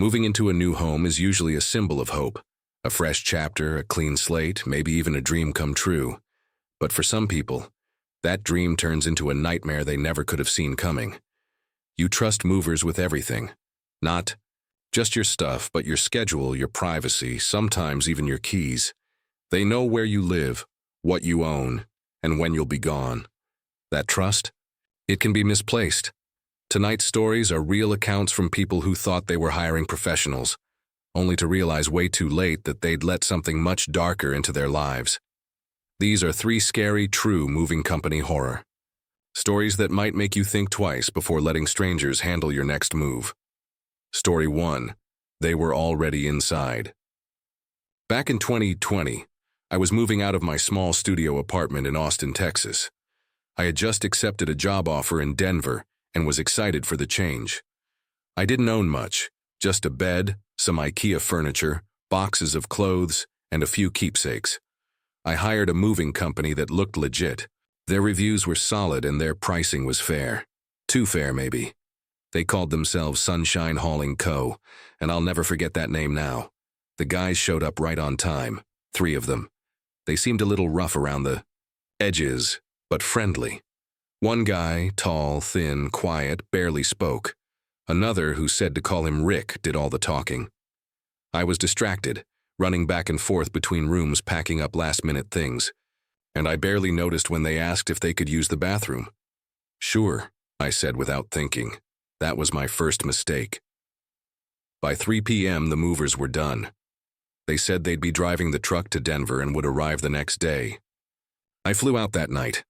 Moving into a new home is usually a symbol of hope. A fresh chapter, a clean slate, maybe even a dream come true. But for some people, that dream turns into a nightmare they never could have seen coming. You trust movers with everything. Not just your stuff, but your schedule, your privacy, sometimes even your keys. They know where you live, what you own, and when you'll be gone. That trust? It can be misplaced. Tonight's stories are real accounts from people who thought they were hiring professionals, only to realize way too late that they'd let something much darker into their lives. These are 3 scary, true moving company horror. Stories that might make you think twice before letting strangers handle your next move. Story 1. They were already inside. Back in 2020, I was moving out of my small studio apartment in Austin, Texas. I had just accepted a job offer in Denver and was excited for the change. I didn't own much, just a bed, some IKEA furniture, boxes of clothes, and a few keepsakes. I hired a moving company that looked legit. Their reviews were solid and their pricing was fair. Too fair, maybe. They called themselves Sunshine Hauling Co., and I'll never forget that name now. The guys showed up right on time, 3 of them. They seemed a little rough around the edges, but friendly. One guy, tall, thin, quiet, barely spoke. Another, who said to call him Rick, did all the talking. I was distracted, running back and forth between rooms packing up last-minute things, and I barely noticed when they asked if they could use the bathroom. Sure, I said without thinking. That was my first mistake. By 3 p.m., the movers were done. They said they'd be driving the truck to Denver and would arrive the next day. I flew out that night.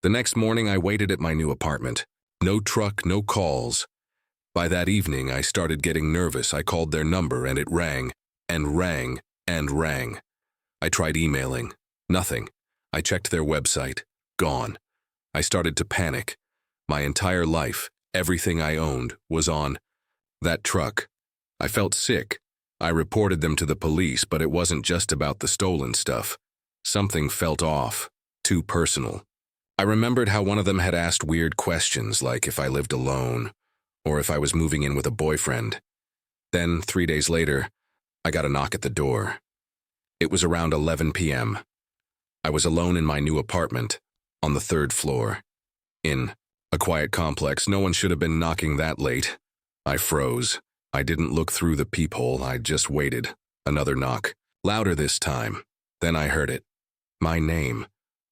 The next morning, I waited at my new apartment. No truck, no calls. By that evening, I started getting nervous. I called their number and it rang, and rang, and rang. I tried emailing. Nothing. I checked their website. Gone. I started to panic. My entire life, everything I owned, was on that truck. I felt sick. I reported them to the police, but it wasn't just about the stolen stuff. Something felt off, too personal. I remembered how one of them had asked weird questions, like if I lived alone, or if I was moving in with a boyfriend. Then, 3 days later, I got a knock at the door. It was around 11 p.m. I was alone in my new apartment, on the 3rd floor. In a quiet complex, no one should have been knocking that late. I froze. I didn't look through the peephole, I just waited. Another knock, louder this time. Then I heard it. My name.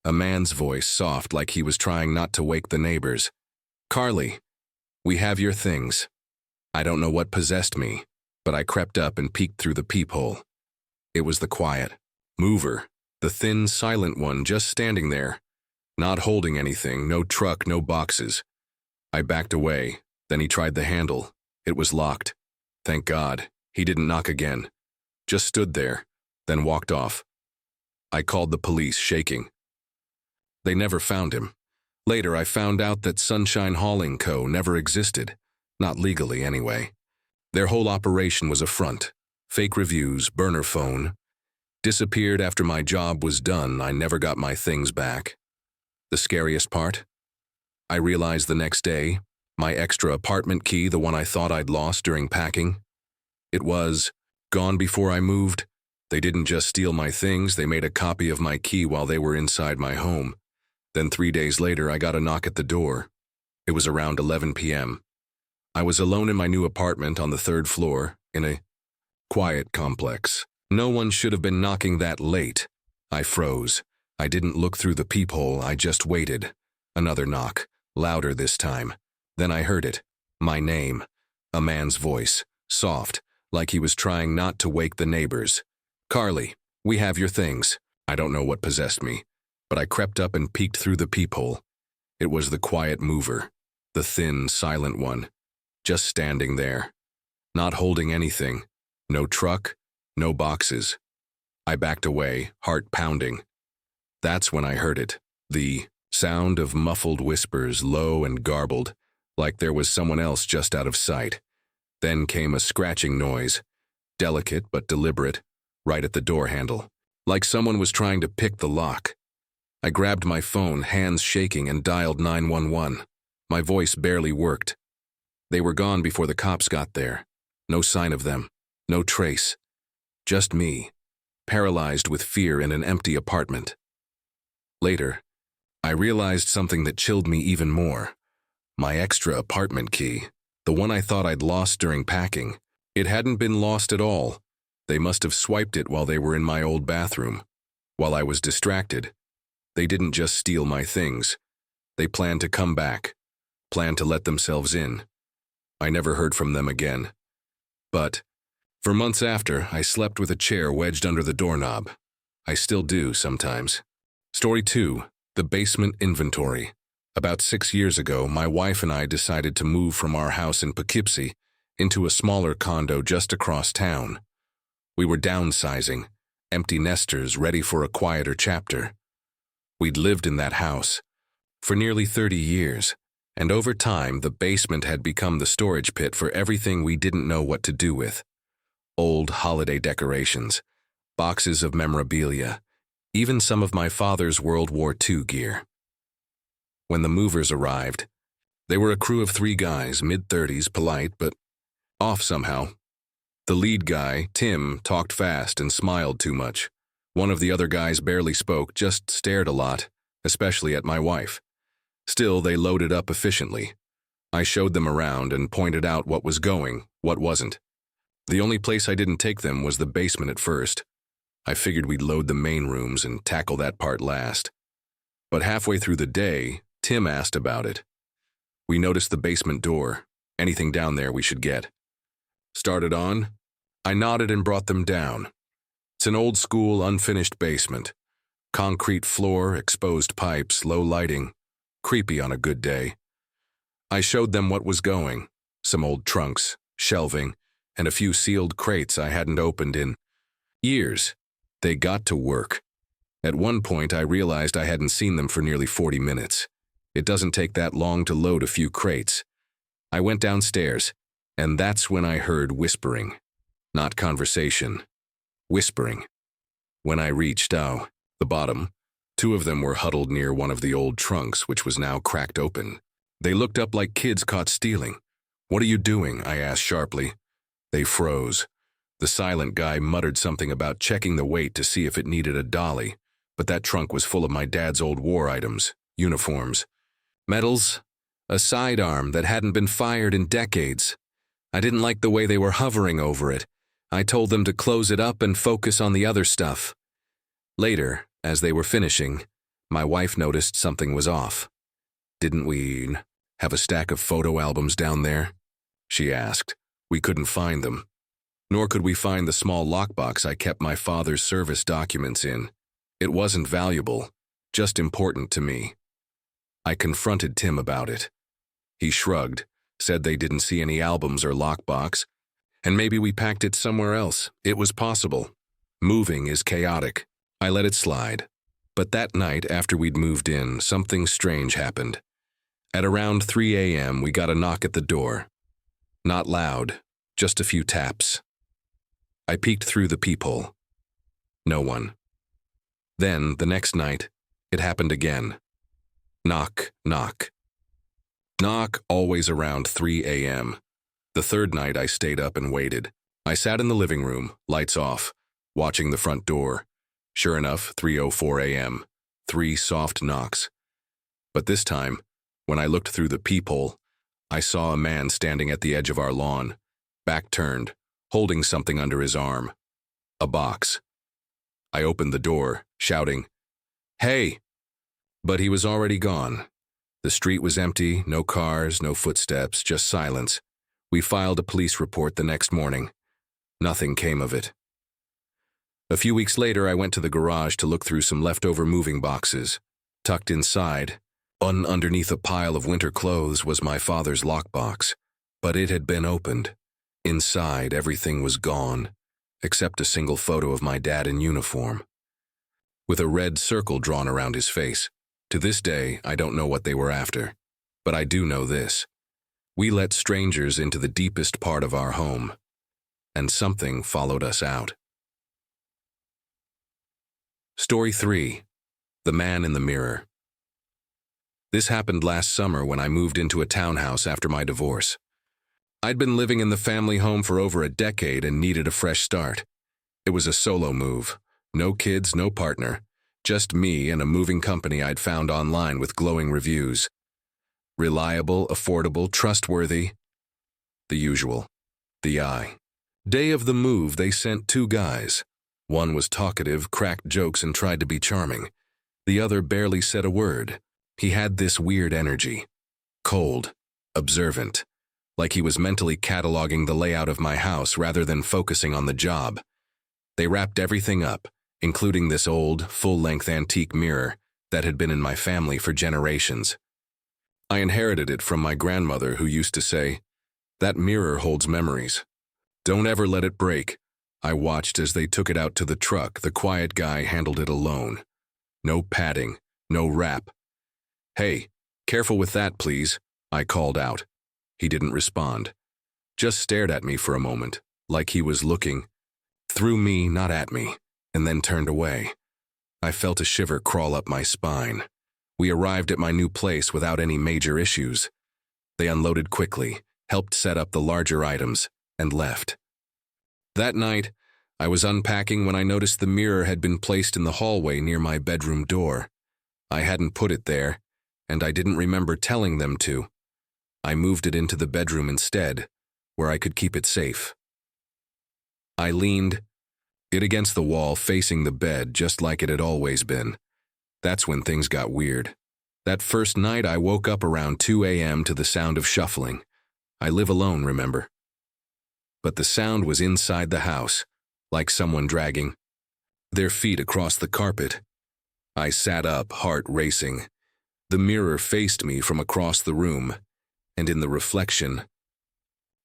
A man's voice, soft like he was trying not to wake the neighbors. Carly, we have your things. I don't know what possessed me, but I crept up and peeked through the peephole. It was the quiet mover, the thin, silent one just standing there, not holding anything, no truck, no boxes. I backed away, then he tried the handle. It was locked. Thank God, he didn't knock again. Just stood there, then walked off. I called the police, shaking. They never found him. Later, I found out that Sunshine Hauling Co. never existed, not legally anyway. Their whole operation was a front. Fake reviews, burner phone. Disappeared after my job was done. I never got my things back. The scariest part? I realized the next day, my extra apartment key, the one I thought I'd lost during packing, it was gone before I moved. They didn't just steal my things, they made a copy of my key while they were inside my home. Then 3 days later, I got a knock at the door. It was around 11 p.m. I was alone in my new apartment on the 3rd floor, in a quiet complex. No one should have been knocking that late. I froze. I didn't look through the peephole, I just waited. Another knock, louder this time. Then I heard it. My name. A man's voice, soft, like he was trying not to wake the neighbors. Carly, we have your things. I don't know what possessed me, but I crept up and peeked through the peephole. It was the quiet mover, the thin, silent one, just standing there, not holding anything, no truck, no boxes. I backed away, heart pounding. That's when I heard it, the sound of muffled whispers, low and garbled, like there was someone else just out of sight. Then came a scratching noise, delicate but deliberate, right at the door handle, like someone was trying to pick the lock. I grabbed my phone, hands shaking, and dialed 911. My voice barely worked. They were gone before the cops got there. No sign of them. No trace. Just me, paralyzed with fear in an empty apartment. Later, I realized something that chilled me even more. My extra apartment key, the one I thought I'd lost during packing, it hadn't been lost at all. They must have swiped it while they were in my old bathroom. While I was distracted, they didn't just steal my things. They planned to come back, planned to let themselves in. I never heard from them again. But, for months after, I slept with a chair wedged under the doorknob. I still do sometimes. Story 2. The Basement Inventory. About 6 years ago, my wife and I decided to move from our house in Poughkeepsie into a smaller condo just across town. We were downsizing, empty nesters ready for a quieter chapter. We'd lived in that house for nearly 30 years, and over time the basement had become the storage pit for everything we didn't know what to do with. Old holiday decorations, boxes of memorabilia, even some of my father's World War II gear. When the movers arrived, they were a crew of 3 guys, mid-30s, polite but off somehow. The lead guy, Tim, talked fast and smiled too much. One of the other guys barely spoke, just stared a lot, especially at my wife. Still, they loaded up efficiently. I showed them around and pointed out what was going, what wasn't. The only place I didn't take them was the basement at first. I figured we'd load the main rooms and tackle that part last. But halfway through the day, Tim asked about it. We noticed the basement door. Anything down there we should get. Started on. I nodded and brought them down. It's an old-school, unfinished basement. Concrete floor, exposed pipes, low lighting. Creepy on a good day. I showed them what was going. Some old trunks, shelving, and a few sealed crates I hadn't opened in years. They got to work. At one point, I realized I hadn't seen them for nearly 40 minutes. It doesn't take that long to load a few crates. I went downstairs, and that's when I heard whispering. Not conversation. Whispering. When I reached, the bottom, 2 of them were huddled near one of the old trunks, which was now cracked open. They looked up like kids caught stealing. "What are you doing?" I asked sharply. They froze. The silent guy muttered something about checking the weight to see if it needed a dolly, but that trunk was full of my dad's old war items, uniforms, medals, a sidearm that hadn't been fired in decades. I didn't like the way they were hovering over it. I told them to close it up and focus on the other stuff. Later, as they were finishing, my wife noticed something was off. "Didn't we have a stack of photo albums down there?" she asked. We couldn't find them. Nor could we find the small lockbox I kept my father's service documents in. It wasn't valuable, just important to me. I confronted Tim about it. He shrugged, said they didn't see any albums or lockbox, and maybe we packed it somewhere else. It was possible. Moving is chaotic. I let it slide. But that night, after we'd moved in, something strange happened. At around 3 a.m., we got a knock at the door. Not loud, just a few taps. I peeked through the peephole. No one. Then, the next night, it happened again. Knock, knock. Knock, always around 3 a.m. The third night, I stayed up and waited. I sat in the living room, lights off, watching the front door. Sure enough, 3:04 a.m., 3 soft knocks. But this time, when I looked through the peephole, I saw a man standing at the edge of our lawn, back turned, holding something under his arm. A box. I opened the door, shouting, "Hey!" But he was already gone. The street was empty, no cars, no footsteps, just silence. We filed a police report the next morning. Nothing came of it. A few weeks later, I went to the garage to look through some leftover moving boxes. Tucked inside, underneath a pile of winter clothes, was my father's lockbox. But it had been opened. Inside, everything was gone, except a single photo of my dad in uniform, with a red circle drawn around his face. To this day, I don't know what they were after. But I do know this. We let strangers into the deepest part of our home, and something followed us out. Story 3. The Man in the Mirror. This happened last summer when I moved into a townhouse after my divorce. I'd been living in the family home for over a decade and needed a fresh start. It was a solo move. No kids, no partner. Just me and a moving company I'd found online with glowing reviews. Reliable, affordable, trustworthy. The usual. The I. Day of the move, they sent 2 guys. One was talkative, cracked jokes, and tried to be charming. The other barely said a word. He had this weird energy. Cold. Observant. Like he was mentally cataloging the layout of my house rather than focusing on the job. They wrapped everything up, including this old, full-length antique mirror that had been in my family for generations. I inherited it from my grandmother, who used to say, "That mirror holds memories. Don't ever let it break." I watched as they took it out to the truck. The quiet guy handled it alone. No padding, no wrap. "Hey, careful with that, please," I called out. He didn't respond. Just stared at me for a moment, like he was looking through me, not at me, and then turned away. I felt a shiver crawl up my spine. We arrived at my new place without any major issues. They unloaded quickly, helped set up the larger items, and left. That night, I was unpacking when I noticed the mirror had been placed in the hallway near my bedroom door. I hadn't put it there, and I didn't remember telling them to. I moved it into the bedroom instead, where I could keep it safe. I leaned it against the wall facing the bed just like it had always been. That's when things got weird. That first night I woke up around 2 a.m. to the sound of shuffling. I live alone, remember? But the sound was inside the house, like someone dragging their feet across the carpet. I sat up, heart racing. The mirror faced me from across the room, and in the reflection,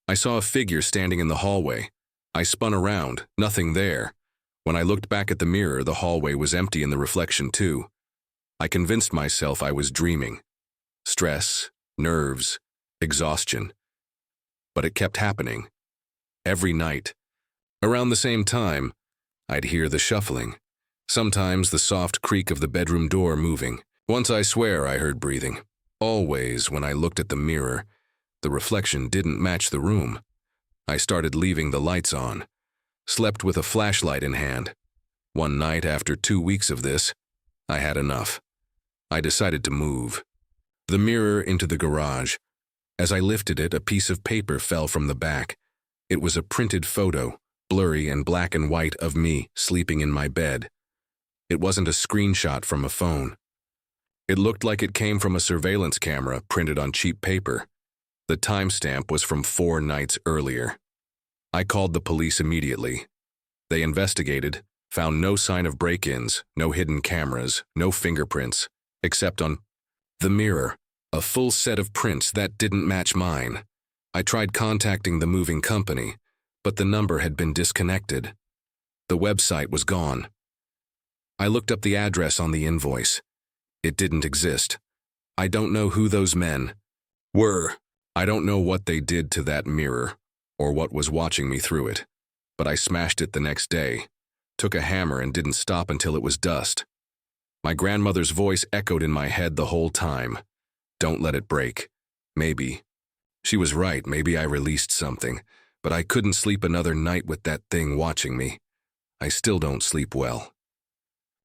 I saw a figure standing in the hallway. I spun around, nothing there. When I looked back at the mirror, the hallway was empty in the reflection too. I convinced myself I was dreaming. Stress, nerves, exhaustion. But it kept happening. Every night. Around the same time, I'd hear the shuffling. Sometimes the soft creak of the bedroom door moving. Once I swear I heard breathing. Always, when I looked at the mirror, the reflection didn't match the room. I started leaving the lights on. Slept with a flashlight in hand. One night, after 2 weeks of this, I had enough. I decided to move the mirror into the garage. As I lifted it, a piece of paper fell from the back. It was a printed photo, blurry and black and white, of me sleeping in my bed. It wasn't a screenshot from a phone. It looked like it came from a surveillance camera printed on cheap paper. The timestamp was from 4 nights earlier. I called the police immediately. They investigated, found no sign of break-ins, no hidden cameras, no fingerprints, except on the mirror, a full set of prints that didn't match mine. I tried contacting the moving company, but the number had been disconnected. The website was gone. I looked up the address on the invoice. It didn't exist. I don't know who those men were. I don't know what they did to that mirror, or what was watching me through it. But I smashed it the next day, took a hammer and didn't stop until it was dust. My grandmother's voice echoed in my head the whole time. Don't let it break. Maybe. She was right, maybe I released something, but I couldn't sleep another night with that thing watching me. I still don't sleep well.